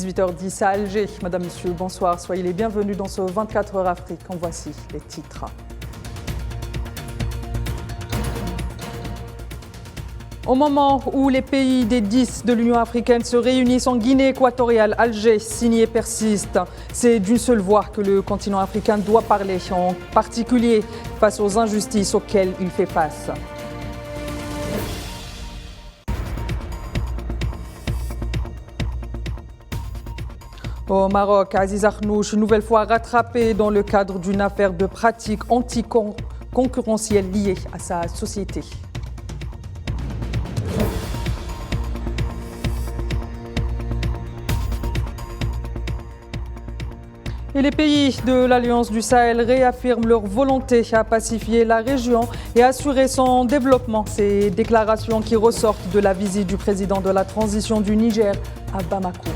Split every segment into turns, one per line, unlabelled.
18h10 à Alger. Madame, Monsieur, bonsoir. Soyez les bienvenus dans ce 24 heures Afrique. En voici les titres. Au moment où les pays des 10 de l'Union africaine se réunissent en Guinée équatoriale, Alger signe et persiste. C'est d'une seule voix que le continent africain doit parler, en particulier face aux injustices auxquelles il fait face. Au Maroc, Aziz Akhnouch, une nouvelle fois rattrapé dans le cadre d'une affaire de pratiques anticoncurrentielles liées à sa société. Et les pays de l'Alliance du Sahel réaffirment leur volonté à pacifier la région et assurer son développement. Ces déclarations qui ressortent de la visite du président de la transition du Niger à Bamako.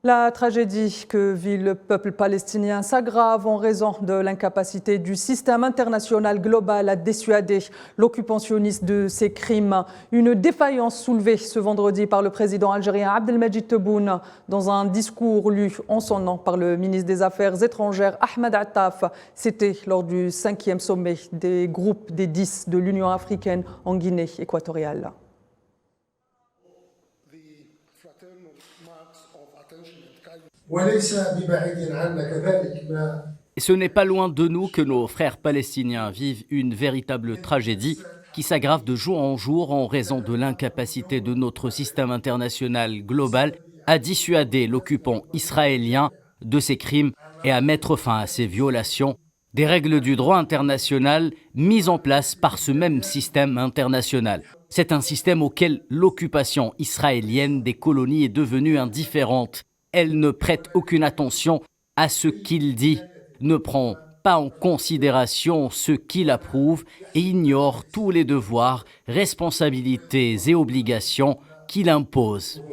La tragédie que vit le peuple palestinien s'aggrave en raison de l'incapacité du système international global à dissuader l'occupationniste de ses crimes. Une défaillance soulevée ce vendredi par le président algérien Abdelmadjid Tebboune dans un discours lu en son nom par le ministre des Affaires étrangères Ahmed Attaf. C'était lors du 5e sommet des groupes des 10 de l'Union africaine en Guinée équatoriale.
Et ce n'est pas loin de nous que nos frères palestiniens vivent une véritable tragédie qui s'aggrave de jour en jour en raison de l'incapacité de notre système international global à dissuader l'occupant israélien de ses crimes et à mettre fin à ses violations des règles du droit international mises en place par ce même système international. C'est un système auquel l'occupation israélienne des colonies est devenue indifférente. Elle ne prête aucune attention à ce qu'il dit, ne prend pas en considération ce qu'il approuve et ignore tous les devoirs, responsabilités et obligations qu'il impose.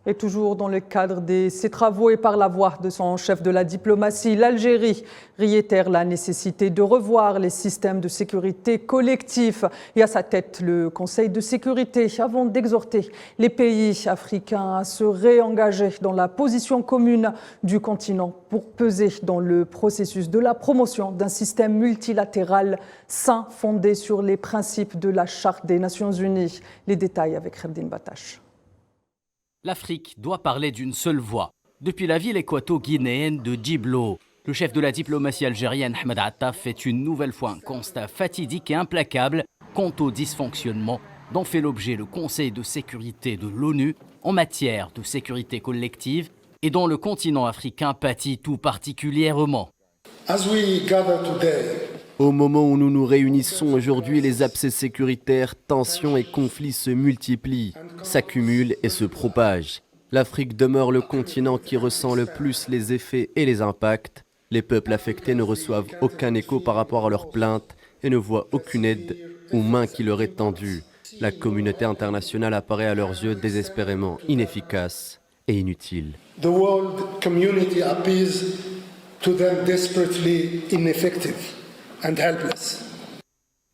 Et toujours dans le cadre de ses travaux et par la voix de son chef de la diplomatie, l'Algérie réitère la nécessité de revoir les systèmes de sécurité collectifs et à sa tête le Conseil de sécurité avant d'exhorter les pays africains à se réengager dans la position commune du continent pour peser dans le processus de la promotion d'un système multilatéral sain fondé sur les principes de la Charte des Nations Unies. Les détails avec Kherdine Batache.
L'Afrique doit parler d'une seule voix. Depuis la ville équato-guinéenne de Djiblo, le chef de la diplomatie algérienne Ahmed Attaf fait une nouvelle fois un constat fatidique et implacable quant au dysfonctionnement dont fait l'objet le Conseil de sécurité de l'ONU en matière de sécurité collective et dont le continent africain pâtit tout particulièrement.
Au moment où nous nous réunissons aujourd'hui, les abcès sécuritaires, tensions et conflits se multiplient, s'accumulent et se propagent. L'Afrique demeure le continent qui ressent le plus les effets et les impacts. Les peuples affectés ne reçoivent aucun écho par rapport à leurs plaintes et ne voient aucune aide ou main qui leur est tendue. La communauté internationale apparaît à leurs yeux désespérément inefficace et inutile.
The world community appears to them desperately ineffective and helpless.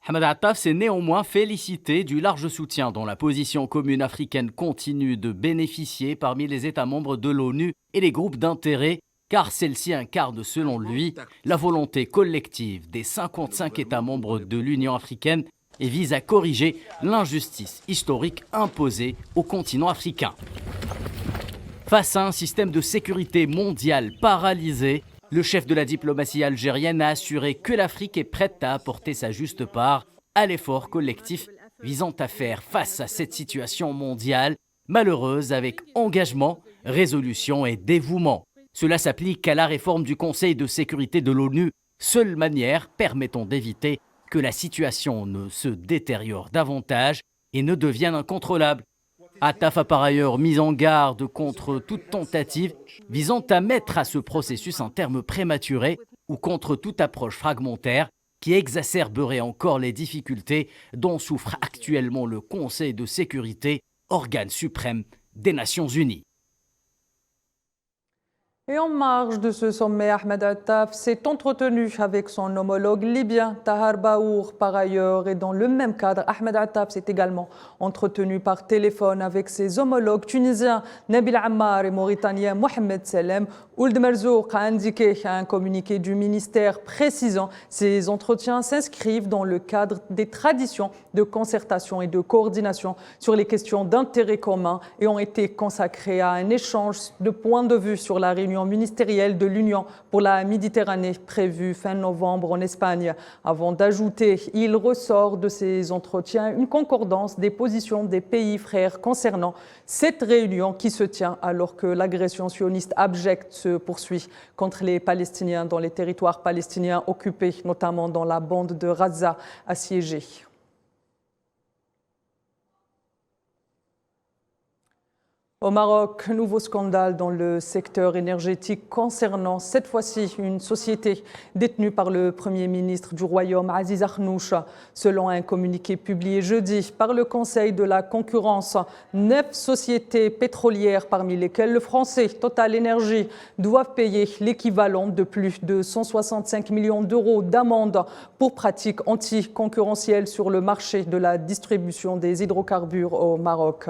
Ahmed Attaf s'est néanmoins félicité du large soutien dont la position commune africaine continue de bénéficier parmi les États membres de l'ONU et les groupes d'intérêt, car celle-ci incarne selon lui la volonté collective des 55 États membres de l'Union africaine et vise à corriger l'injustice historique imposée au continent africain. Face à un système de sécurité mondial paralysé, le chef de la diplomatie algérienne a assuré que l'Afrique est prête à apporter sa juste part à l'effort collectif visant à faire face à cette situation mondiale malheureuse avec engagement, résolution et dévouement. Cela s'applique à la réforme du Conseil de sécurité de l'ONU, seule manière permettant d'éviter que la situation ne se détériore davantage et ne devienne incontrôlable. Attaf a par ailleurs mis en garde contre toute tentative visant à mettre à ce processus un terme prématuré ou contre toute approche fragmentaire qui exacerberait encore les difficultés dont souffre actuellement le Conseil de sécurité, organe suprême des Nations Unies.
Et en marge de ce sommet, Ahmed Attaf s'est entretenu avec son homologue libyen, Tahar Baour. Par ailleurs, et dans le même cadre, Ahmed Attaf s'est également entretenu par téléphone avec ses homologues tunisiens, Nabil Ammar et mauritanien Mohamed Selem. Ould Merzouk a indiqué un communiqué du ministère précisant ces entretiens s'inscrivent dans le cadre des traditions de concertation et de coordination sur les questions d'intérêt commun et ont été consacrés à un échange de points de vue sur la réunion ministérielle de l'Union pour la Méditerranée prévue fin novembre en Espagne. Avant d'ajouter, il ressort de ces entretiens une concordance des positions des pays frères concernant cette réunion qui se tient alors que l'agression sioniste abjecte se poursuit contre les Palestiniens dans les territoires palestiniens occupés, notamment dans la bande de Gaza assiégée. Au Maroc, nouveau scandale dans le secteur énergétique concernant cette fois-ci une société détenue par le Premier ministre du Royaume, Aziz Akhnouch. Selon un communiqué publié jeudi par le Conseil de la concurrence, 9 sociétés pétrolières, parmi lesquelles le français Total Energy, doivent payer l'équivalent de plus de 165 millions d'euros d'amende pour pratiques anticoncurrentielles sur le marché de la distribution des hydrocarbures au Maroc.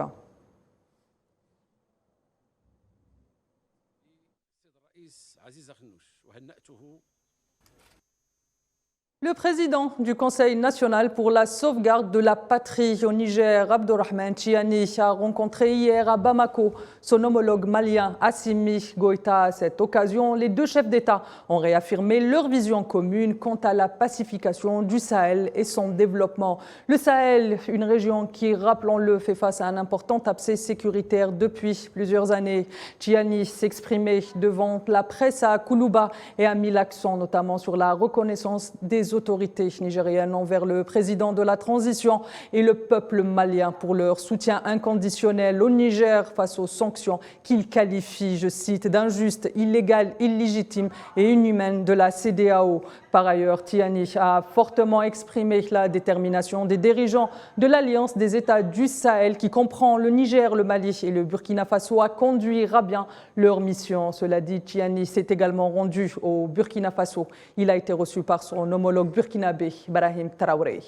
Le président du Conseil national pour la sauvegarde de la patrie au Niger, Abdourahmane Tiani, a rencontré hier à Bamako son homologue malien Assimi Goïta. À cette occasion, les deux chefs d'État ont réaffirmé leur vision commune quant à la pacification du Sahel et son développement. Le Sahel, une région qui, rappelons-le, fait face à un important abcès sécuritaire depuis plusieurs années. Tiani s'exprimait devant la presse à Koulouba et a mis l'accent notamment sur la reconnaissance des autorités nigériennes envers le président de la transition et le peuple malien pour leur soutien inconditionnel au Niger face aux sanctions qu'il qualifie, je cite, d'injustes, illégales, illégitimes et inhumaines de la CEDEAO. Par ailleurs, Tiani a fortement exprimé la détermination des dirigeants de l'Alliance des États du Sahel qui comprend le Niger, le Mali et le Burkina Faso à conduire à bien leur mission. Cela dit, Tiani s'est également rendu au Burkina Faso. Il a été reçu par son homologue burkinabé, Brahim Traoré.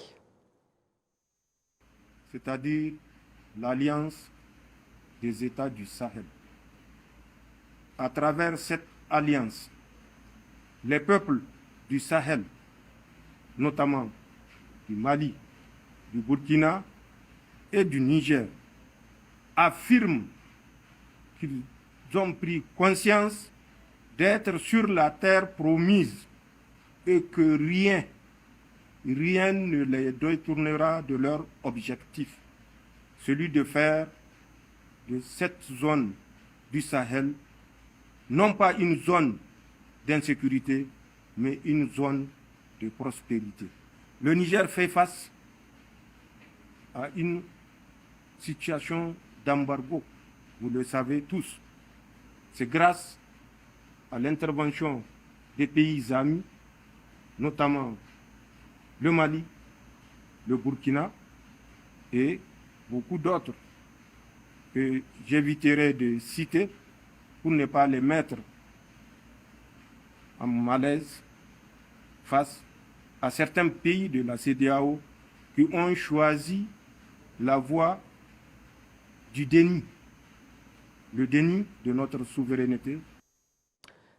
C'est-à-dire l'Alliance des États du Sahel. À travers cette alliance, les peuples du Sahel, notamment du Mali, du Burkina et du Niger, affirment qu'ils ont pris conscience d'être sur la terre promise et que rien ne les détournera de leur objectif, celui de faire de cette zone du Sahel non pas une zone d'insécurité, mais une zone de prospérité. Le Niger fait face à une situation d'embargo, vous le savez tous. C'est grâce à l'intervention des pays amis, notamment le Mali, le Burkina et beaucoup d'autres que j'éviterai de citer pour ne pas les mettre en malaise face à certains pays de la CEDEAO qui ont choisi la voie du déni, le déni de notre souveraineté.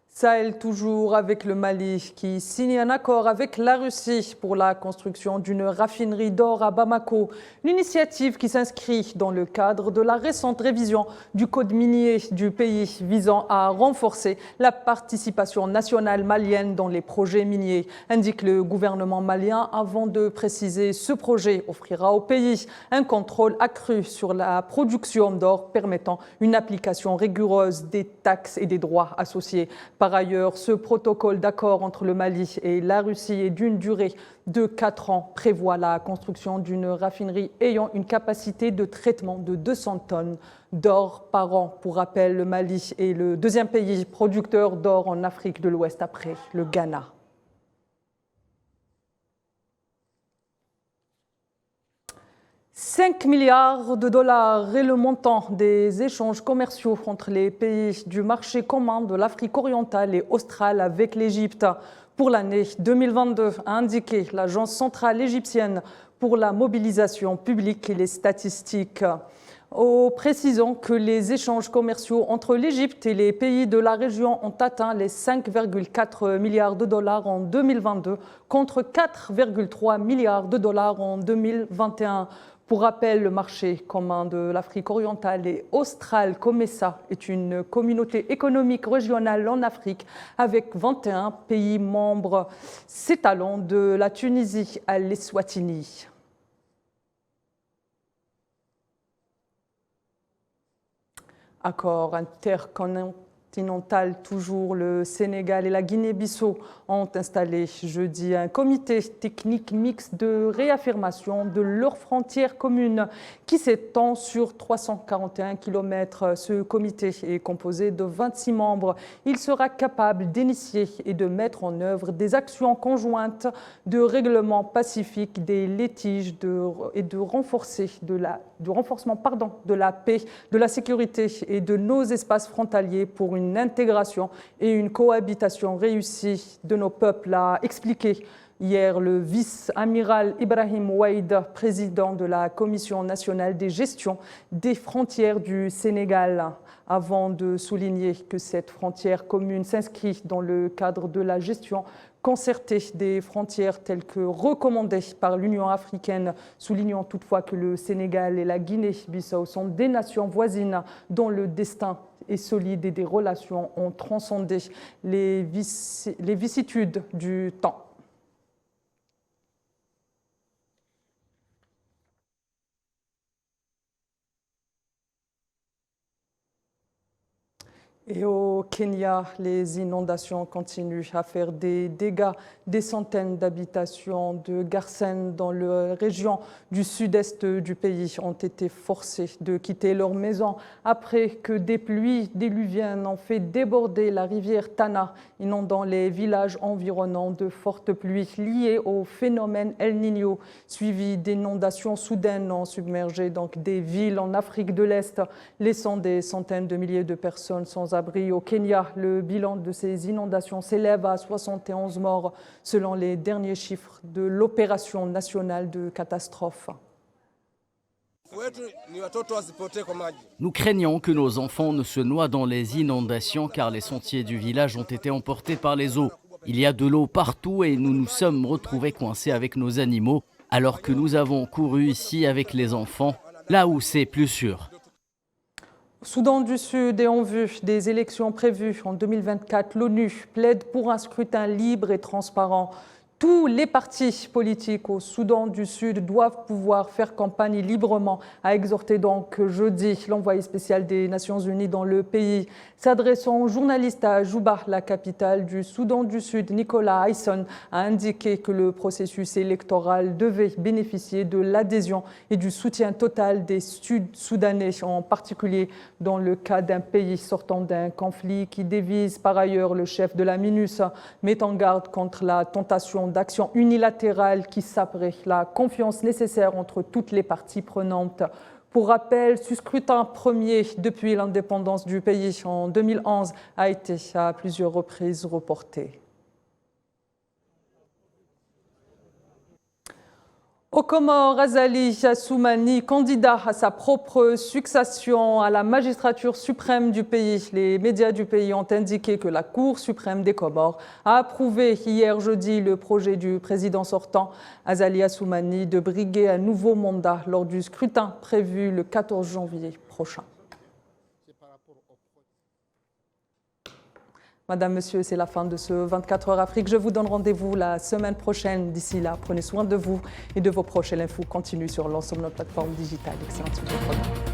Sahel toujours avec le Mali qui signe un accord avec la Russie pour la construction d'une raffinerie d'or à Bamako. Une initiative qui s'inscrit dans le cadre de la récente révision du code minier du pays visant à renforcer la participation nationale malienne dans les projets miniers, indique le gouvernement malien avant de préciser ce projet offrira au pays un contrôle accru sur la production d'or permettant une application rigoureuse des taxes et des droits associés. Par ailleurs, ce protocole d'accord entre le Mali et la Russie est d'une durée de 4 ans, prévoit la construction d'une raffinerie ayant une capacité de traitement de 200 tonnes d'or par an. Pour rappel, le Mali est le deuxième pays producteur d'or en Afrique de l'Ouest après le Ghana. 5 milliards de dollars est le montant des échanges commerciaux entre les pays du marché commun de l'Afrique orientale et australe avec l'Égypte pour l'année 2022, a indiqué l'Agence centrale égyptienne pour la mobilisation publique et les statistiques. Précisons que les échanges commerciaux entre l'Égypte et les pays de la région ont atteint les 5,4 milliards de dollars en 2022 contre 4,3 milliards de dollars en 2021. Pour rappel, le marché commun de l'Afrique orientale et australe, COMESA, est une communauté économique régionale en Afrique avec 21 pays membres, s'étalant de la Tunisie à l'Eswatini. Accord intercontinental, toujours le Sénégal et la Guinée-Bissau ont installé jeudi un comité technique mixte de réaffirmation de leurs frontières communes qui s'étend sur 341 km. Ce comité est composé de 26 membres. Il sera capable d'initier et de mettre en œuvre des actions conjointes de règlement pacifique des litiges et du renforcement de la paix, de la sécurité et de nos espaces frontaliers pour une intégration et une cohabitation réussie de nos peuples, a expliqué hier le vice-amiral Ibrahim Ouaïd, président de la Commission nationale des gestions des frontières du Sénégal, avant de souligner que cette frontière commune s'inscrit dans le cadre de la gestion concertée des frontières telles que recommandées par l'Union africaine, soulignant toutefois que le Sénégal et la Guinée-Bissau sont des nations voisines dont le destin est solide et des relations ont transcendé les vicissitudes du temps. Et au Kenya, les inondations continuent à faire des dégâts. Des centaines d'habitations de Garsen dans la région du sud-est du pays ont été forcées de quitter leur maison après que des pluies diluviennes ont fait déborder la rivière Tana, inondant les villages environnants. De fortes pluies liées au phénomène El Niño, suivies d'inondations soudaines, ont submergé donc des villes en Afrique de l'Est, laissant des centaines de milliers de personnes sans abri. Au Kenya, le bilan de ces inondations s'élève à 71 morts, selon les derniers chiffres de l'opération nationale de catastrophe.
Nous craignons que nos enfants ne se noient dans les inondations car les sentiers du village ont été emportés par les eaux. Il y a de l'eau partout et nous nous sommes retrouvés coincés avec nos animaux alors que nous avons couru ici avec les enfants, là où c'est plus sûr.
Au Soudan du Sud et en vue des élections prévues en 2024, l'ONU plaide pour un scrutin libre et transparent. Tous les partis politiques au Soudan du Sud doivent pouvoir faire campagne librement, a exhorté donc jeudi l'envoyé spécial des Nations Unies dans le pays. S'adressant aux journalistes à Juba, la capitale du Soudan du Sud, Nicolas Hayson a indiqué que le processus électoral devait bénéficier de l'adhésion et du soutien total des Sud-Soudanais, en particulier dans le cas d'un pays sortant d'un conflit qui divise. Par ailleurs, le chef de la MINUS met en garde contre la tentation d'action unilatérale qui saperait la confiance nécessaire entre toutes les parties prenantes. Pour rappel, ce scrutin premier depuis l'indépendance du pays en 2011 a été à plusieurs reprises reporté. Aux Comores, Azali Assoumani, candidat à sa propre succession à la magistrature suprême du pays. Les médias du pays ont indiqué que la Cour suprême des Comores a approuvé hier jeudi le projet du président sortant, Azali Assoumani, de briguer un nouveau mandat lors du scrutin prévu le 14 janvier prochain. Madame, Monsieur, c'est la fin de ce 24 heures Afrique. Je vous donne rendez-vous la semaine prochaine. D'ici là, prenez soin de vous et de vos proches. Et l'info continue sur l'ensemble de nos plateformes digitales. Excellente soirée.